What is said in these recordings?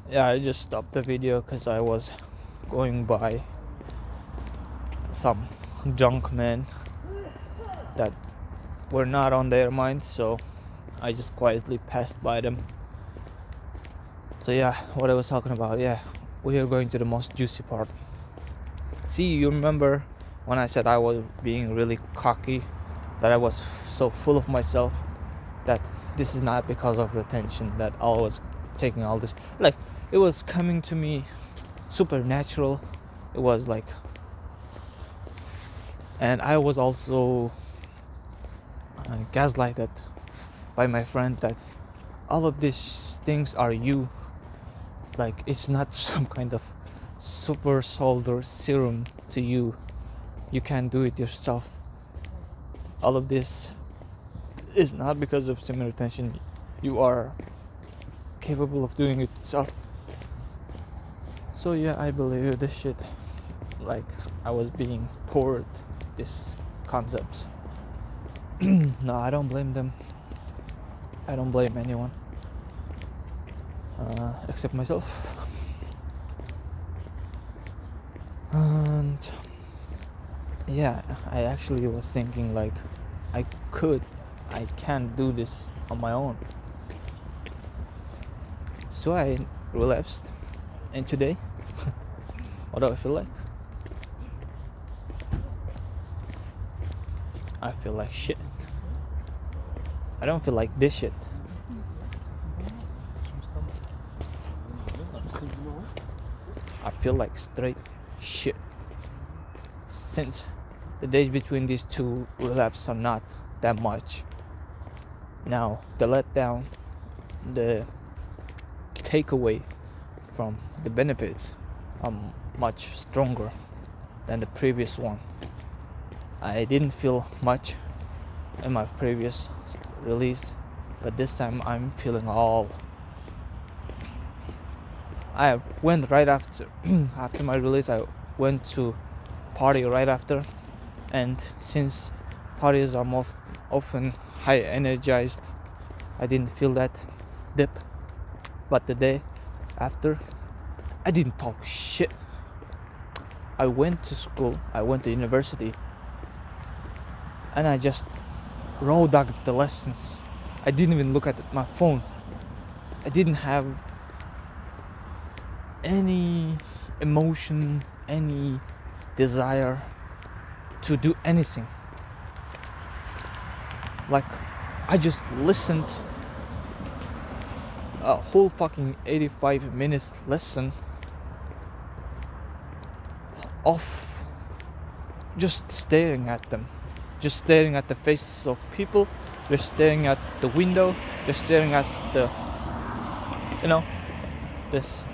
Yeah, I just stopped the video because I was going by some drunk men that were not on their mind, so I just quietly passed by them. So yeah, what I was talking about, yeah, we are going to the most juicy part. See, you remember when I said I was being really cocky, that I was so full of myself, that this is not because of the tension, that I was taking all this, like, it was coming to me supernatural. It was like, and I was also gaslighted by my friend that all of these things are you, like it's not some kind of super soldier serum to you, you can't do it yourself. All of this is not because of similar tension, you are capable of doing it yourself. So yeah, I believe this shit, like I was being poured this concepts. No, I don't blame them, I don't blame anyone except myself. And yeah, I actually was thinking like I can't do this on my own. So I relapsed, and today, what do I feel like? I feel like shit. I don't feel like this shit. I feel like straight shit. Since the days between these two relapses are not that much. Now, the letdown, the takeaway from the benefits are much stronger than the previous one. I didn't feel much in my previous release, but this time I'm feeling all. I went right after after my release. I went to party right after, and since parties are more often high energized, I didn't feel that dip. But the day after, I didn't talk shit. I went to school, I went to university, and I just raw dogged the lessons. I didn't even look at my phone. I didn't have any emotion, any desire to do anything. Like, I just listened a whole fucking 85 minutes lesson of just staring at them, just staring at the faces of people, just staring at the window, just staring at the, this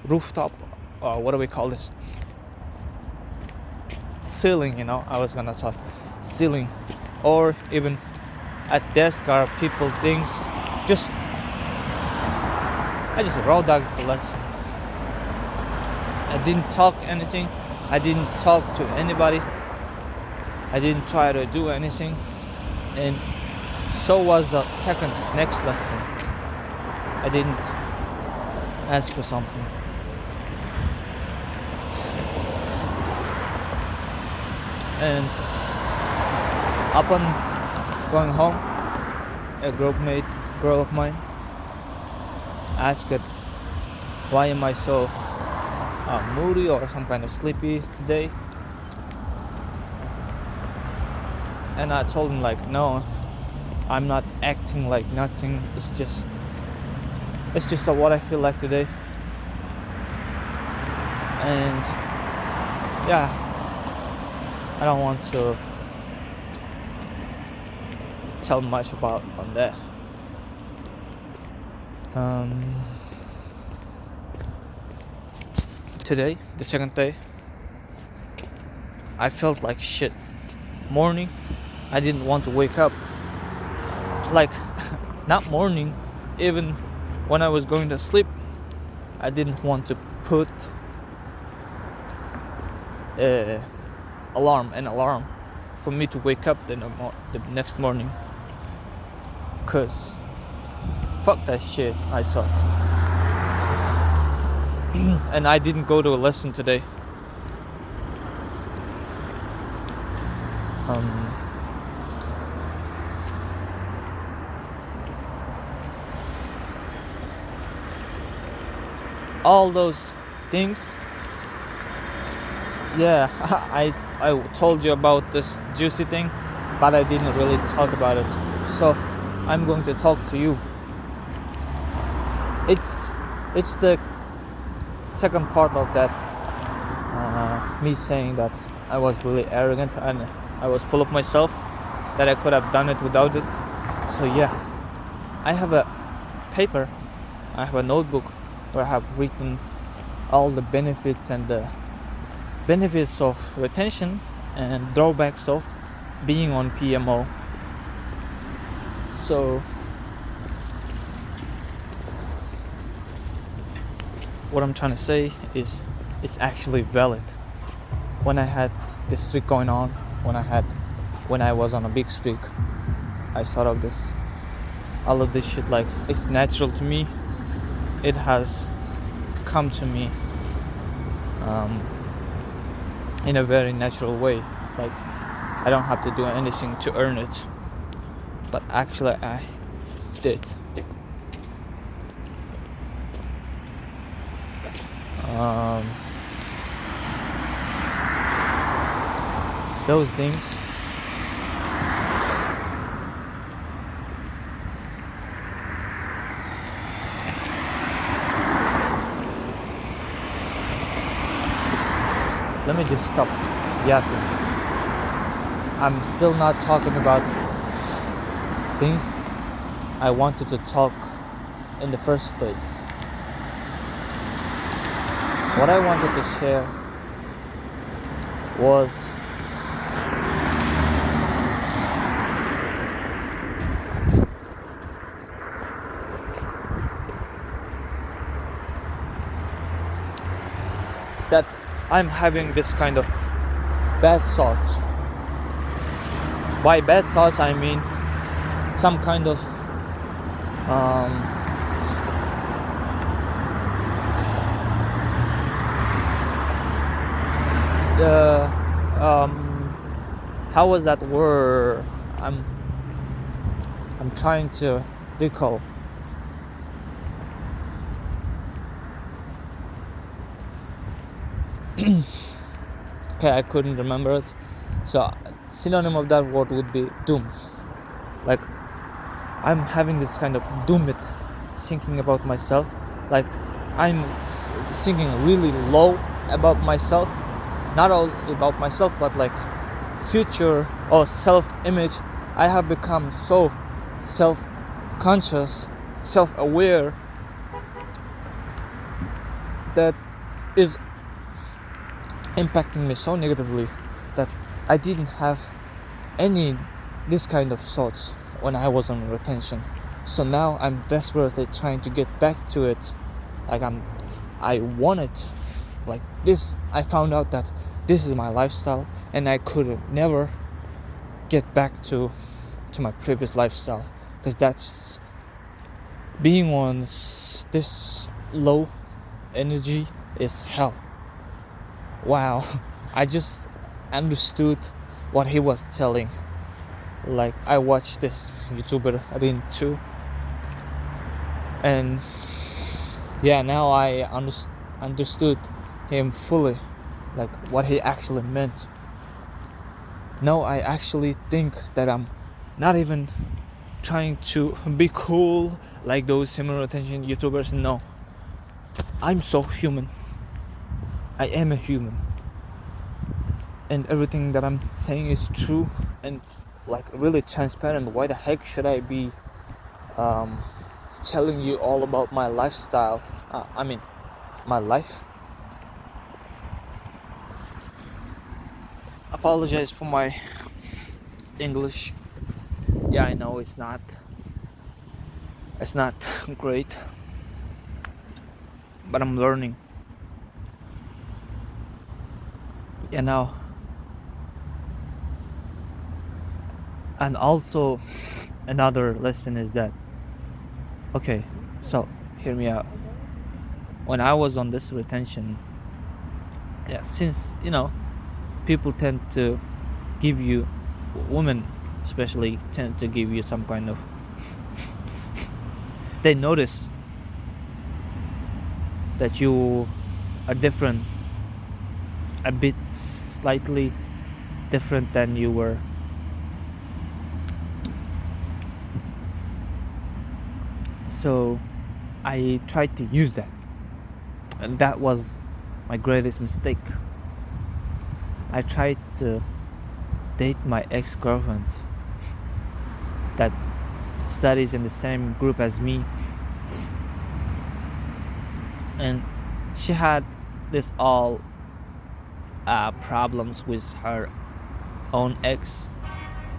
rooftop, what do we call this? Ceiling, I was gonna talk ceiling, or even at desk or people things. I just raw dogged the lesson. I didn't talk anything. I didn't talk to anybody. I didn't try to do anything. And so was the next lesson. I didn't ask for something. And upon going home, a girl of mine asked, why am I so moody or some kind of sleepy today? And I told him like, no, I'm not acting like nothing. It's just what I feel like today. And yeah, I don't want to tell much about on that. Today, the second day, I felt like shit. Morning, I didn't want to wake up. Like, not morning, even when I was going to sleep, I didn't want to put an alarm for me to wake up the next morning. Cause Fuck that shit, I thought. And I didn't go to a lesson today. All those things. Yeah, I told you about this juicy thing, but I didn't really talk about it. So I'm going to talk to you. It's the second part of that. Me saying that I was really arrogant and I was full of myself, that I could have done it without it. So yeah, I have a paper, I have a notebook where I have written all the benefits and the benefits of retention and drawbacks of being on PMO. So what I'm trying to say is it's actually valid. When I had this streak going on, when I was on a big streak, I thought of this. All of this shit, like, it's natural to me. It has come to me in a very natural way. Like, I don't have to do anything to earn it. But actually I did. Those things let me just stop yapping. I'm still not talking about things I wanted to talk in the first place. What I wanted to share was that I'm having this kind of bad thoughts. By bad thoughts I mean some kind of how was that word? I'm trying to recall. Okay, I couldn't remember it. So synonym of that word would be doom. Like, I'm having this kind of doom it thinking about myself. Like, I'm thinking really low about myself. Not only about myself, but like future or self-image. I have become so self-conscious, self-aware, that is impacting me so negatively that I didn't have any this kind of thoughts when I was on retention. So now I'm desperately trying to get back to it. Like, I want it. Like this, I found out that this is my lifestyle, and I could never get back to my previous lifestyle, because that's being on this low energy is hell. Wow, I just understood what he was telling. Like, I watched this YouTuber Rin too, and yeah, now I understood him fully, like what he actually meant. Now I actually think that I'm not even trying to be cool like those similar attention YouTubers. No, I'm so human. I am a human, and everything that I'm saying is true and like really transparent. Why the heck should I be telling you all about my lifestyle? My life. Apologize for my English. Yeah, I know it's not great, but I'm learning. You know. And also another lesson is that Okay, so hear me out. When I was on this retention, yeah, since people tend to give you, women especially tend to give you some kind of, they notice that you are different, a bit slightly different than you were. So I tried to use that, and that was my greatest mistake. I tried to date my ex-girlfriend that studies in the same group as me, and she had this all problems with her own ex,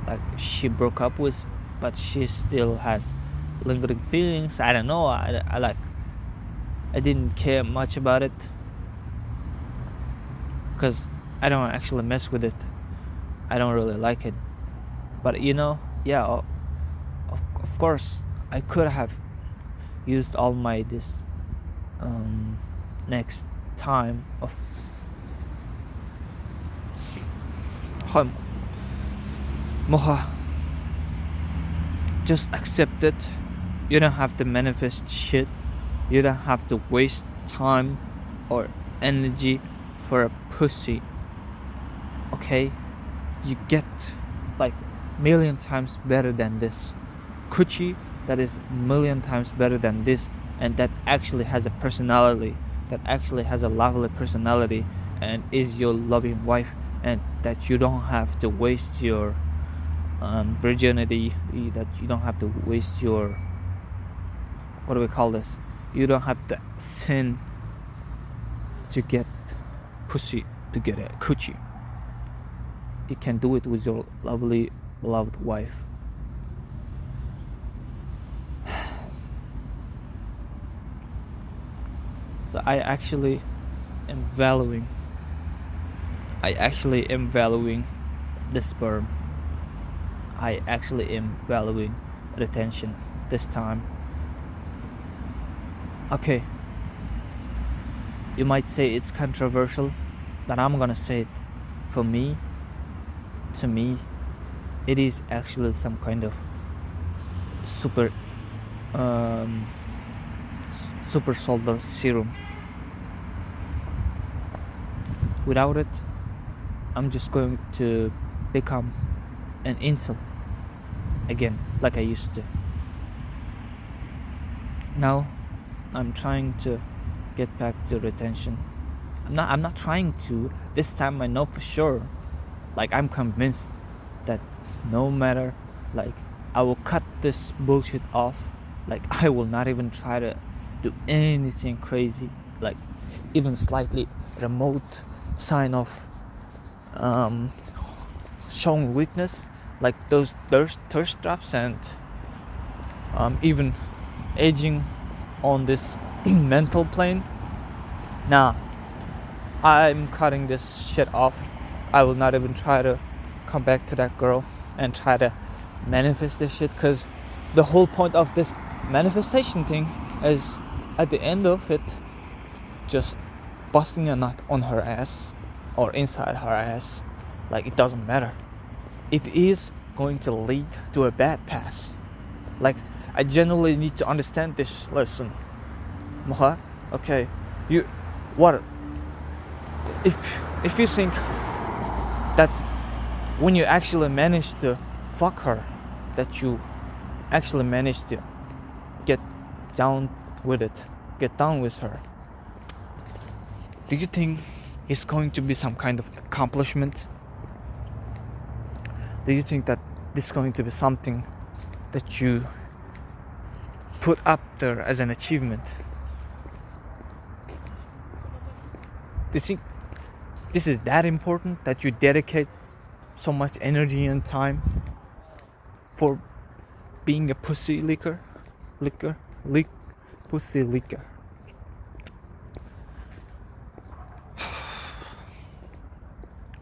like she broke up with, but she still has lingering feelings. I don't know. I didn't care much about it because I don't actually mess with it. I don't really like it. But yeah, of course, I could have used all my this next time of Moha. Just accept it. You don't have to manifest shit. You don't have to waste time or energy for a pussy. Okay? You get like million times better than this. Coochie that is million times better than this, and that actually has a personality, that actually has a lovely personality, and is your loving wife, and that you don't have to waste your virginity, that you don't have to waste your, what do we call this, you don't have to sin to get pussy, to get a coochie. You can do it with your lovely beloved wife. So I actually am valuing the sperm. I actually am valuing retention this time. Okay, you might say it's controversial, but I'm gonna say it. For me, to me, it is actually some kind of super soldier serum. Without it, I'm just going to become an incel again, like I used to. Now I'm trying to get back to retention. I'm not trying to. This time I know for sure. Like, I'm convinced that no matter, like, I will cut this bullshit off. Like, I will not even try to do anything crazy, like even slightly remote sign of showing weakness, like those thirst traps, and even aging on this mental plane. Nah, I'm cutting this shit off. I will not even try to come back to that girl and try to manifest this shit, because the whole point of this manifestation thing is, at the end of it, just busting a nut on her ass or inside her ass. Like, it doesn't matter. It is going to lead to a bad path. Like, I genuinely need to understand this lesson. Moha, okay, what if you think that when you actually manage to fuck her, that you actually manage to get down with her, do you think it's going to be some kind of accomplishment? Do you think that this is going to be something that you put up there as an achievement? Do you think this is that important that you dedicate so much energy and time for being a pussy pussy licker?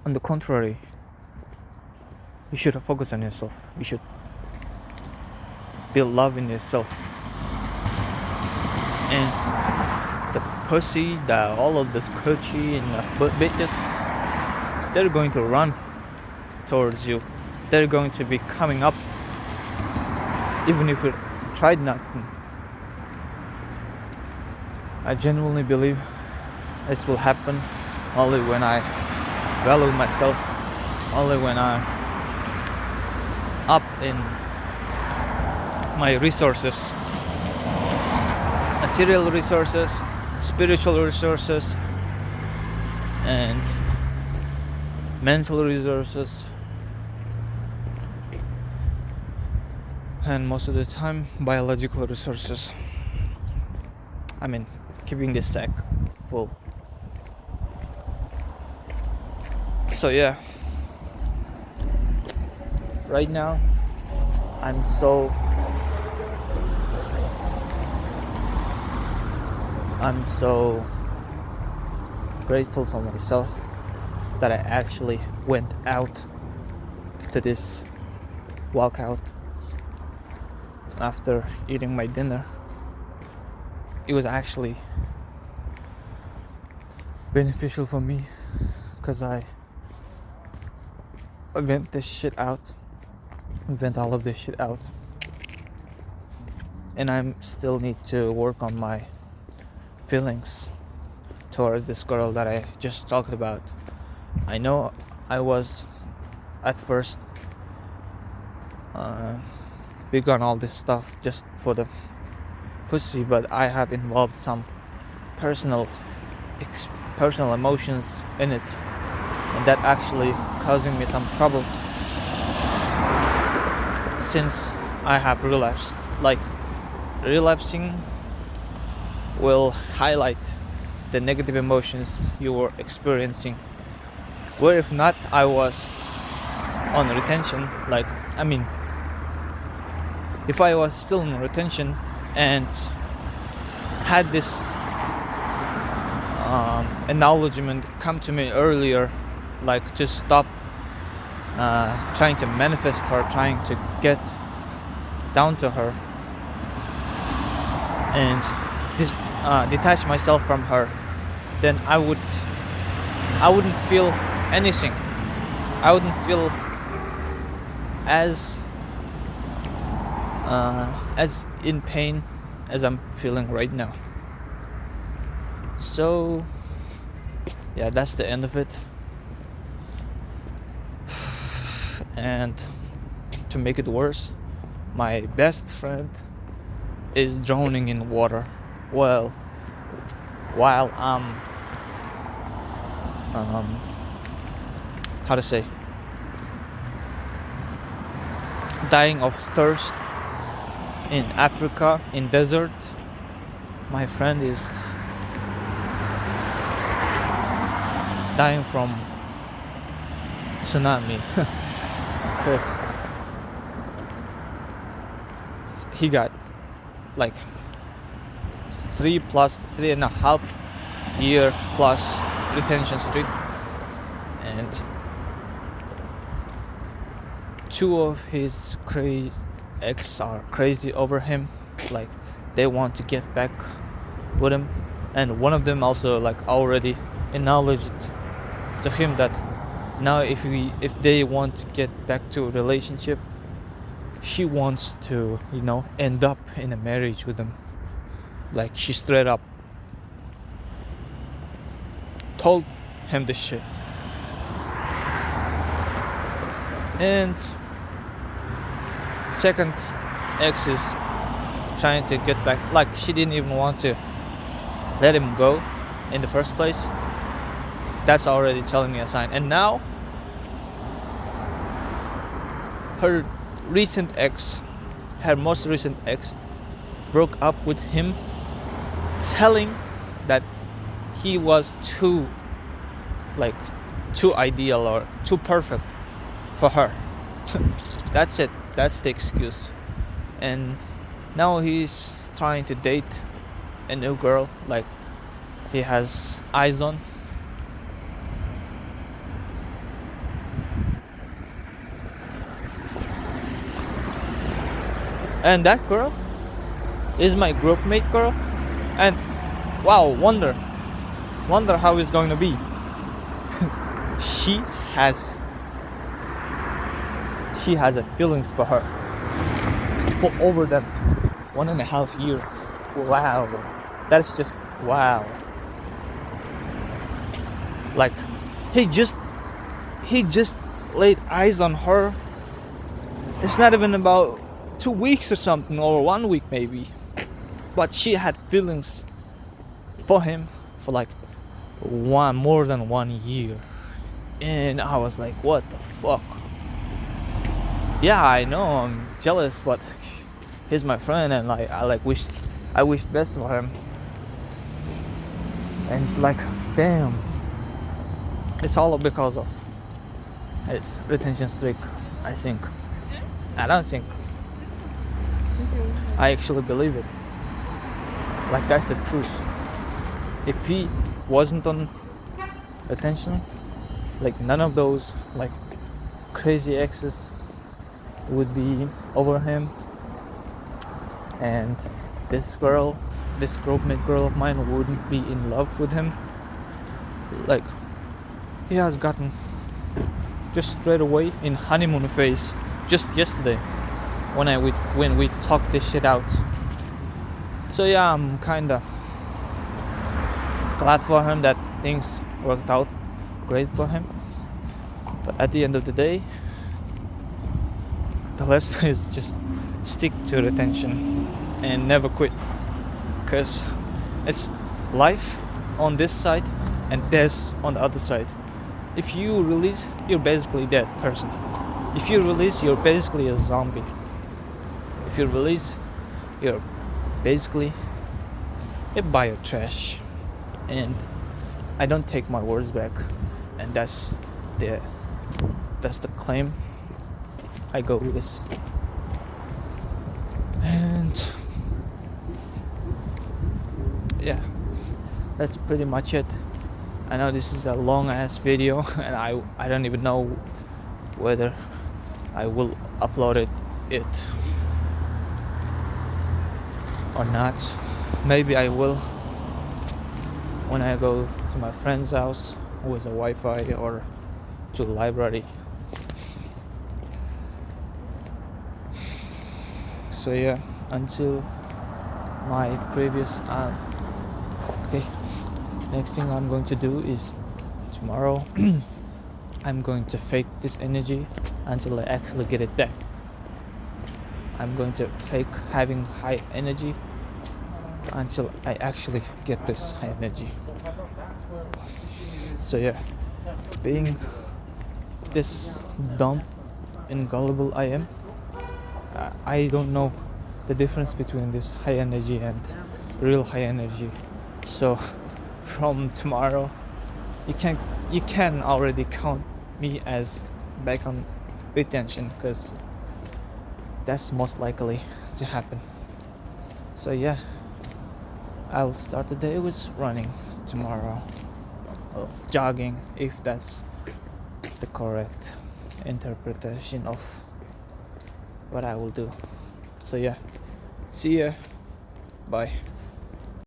On the contrary, you should focus on yourself. You should build love in yourself. And the pussy, all of this coochie and the bitches, they're going to run towards you. They're going to be coming up, even if you tried not to. I genuinely believe this will happen only when I value myself, only when I'm up in my resources, material resources, spiritual resources, and mental resources, and most of the time biological resources. I mean, keeping this sack full. So yeah, right now I'm so grateful for myself that I actually went out to this walkout after eating my dinner. It was actually beneficial for me because I vent all of this shit out, and I still need to work on my feelings towards this girl that I just talked about. I know I was at first big on all this stuff just for the pussy, but I have involved some personal emotions in it, and that actually causing me some trouble since I have relapsed. Like, relapsing will highlight the negative emotions you were experiencing, where if not I was on retention. If I was still in retention and had this acknowledgement come to me earlier, like to stop trying to manifest her, trying to get down to her, and detach myself from her, then I wouldn't feel anything. I wouldn't feel as in pain as I'm feeling right now. So yeah, that's the end of it. And to make it worse, my best friend is drowning in water. Well, while I'm dying of thirst in Africa, in desert, my friend is dying from tsunami because he got like 3.5 year plus retention streak, and 2 of his ex are crazy over him, like they want to get back with him, and one of them also like already acknowledged to him that now if they want to get back to a relationship, she wants to end up in a marriage with him. Like, she straight up told him this shit. And second ex is trying to get back, like she didn't even want to let him go in the first place. That's already telling me a sign. And now her most recent ex broke up with him, telling that he was too ideal or too perfect for her. That's it. That's the excuse. And now he's trying to date a new girl, like he has eyes on. And that girl is my group mate girl. And wow, wonder how it's going to be. she has she has a feelings for her for over than 1.5 years. Wow, that's just wow. Like he just laid eyes on her. It's not even about 2 weeks or something, or 1 week maybe, but she had feelings for him for like more than 1 year. And I was like, what the fuck? Yeah, I know I'm jealous, but he's my friend, and like I wish best for him. And like, damn, it's all because of his retention streak, I think. I don't think, I actually believe it. Like, that's the truth. If he wasn't on retention, like none of those like crazy exes would be over him, and this groupmate girl of mine wouldn't be in love with him. Like, he has gotten just straight away in honeymoon phase just yesterday when we talked this shit out. So yeah, I'm kinda glad for him that things worked out great for him. But at the end of the day, the lesson is just stick to retention and never quit, because it's life on this side and death on the other side. If you release, you're basically a dead person. If you release, you're basically a zombie. If you release, you're basically a biotrash. And I don't take my words back, and that's the claim I go with. And yeah, that's pretty much it. I know this is a long ass video, and I don't even know whether I will upload it or not. Maybe I will when I go to my friend's house with a Wi-Fi, or to the library. So yeah, until my previous okay, next thing I'm going to do is tomorrow I'm going to fake this energy until I actually get it back. I'm going to fake having high energy until I actually get this high energy. So yeah, being this dumb and gullible I am, I don't know the difference between this high energy and real high energy. So from tomorrow, you can already count me as back on retention, because that's most likely to happen. So yeah, I'll start the day with running tomorrow, or jogging, if that's the correct interpretation of what I will do. So yeah, see ya, bye.